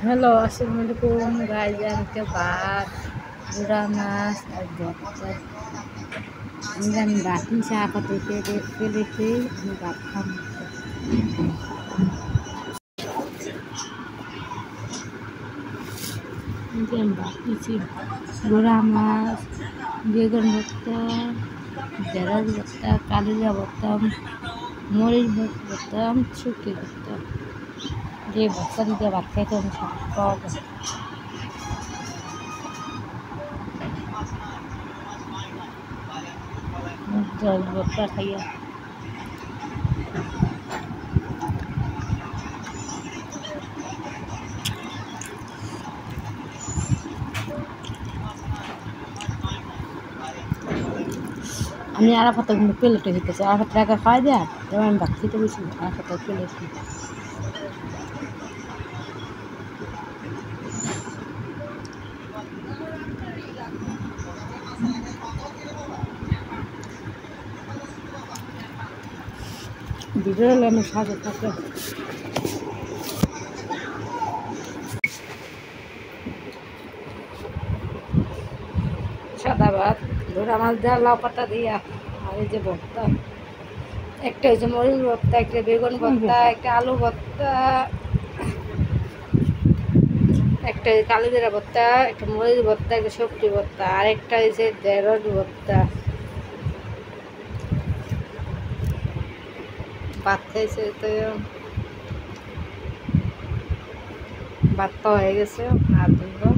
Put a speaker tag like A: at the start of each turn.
A: Hello, আসসালামু আলাইকুম guys. আমি ভাত, গুড়া মাছ আর ভর্তা। আমি ভাত নিচে আপাতত প্লেটে আমি ভাত খাম। আমি ভাত নিচ্ছি, গুড়া মাছ, বেগুন ভর্তা, ঢেঁড়স ভর্তা, কালিজা ভর্তা, মরিচ ভর্তা, শুকি ভর্তা। যে ভর্তা দিয়ে ভাত খাইতে আমি সব পাওয়া যায়। জল ভর্তা খাইয়া আমি আরাফাতে কিন্তু প্লেটে খেতেছি। আরাফাত টাকা খাওয়াই দেয়, তবে আমি ভাত খেতে বসি। আরাফাতের প্লেটে ভিডিও আমি সাথে থাকে। সাদা ভাত, ধরা মাছ দেওয়া, লাউ পাতা দিয়া, আর এই যে ভর্তা। একটা হচ্ছে মরিচ ভর্তা, একটা বেগুন ভর্তা, একটা আলু ভর্তা, একটা কালিজিরা ভর্তা, একটা মরিচ ভর্তা, একটা সবজি ভর্তা, আর একটা হচ্ছে ঢেঁড়স ভর্তা। ভাত খাইছে তো, ভাত তো হয়ে গেছে, হাত ধুবো।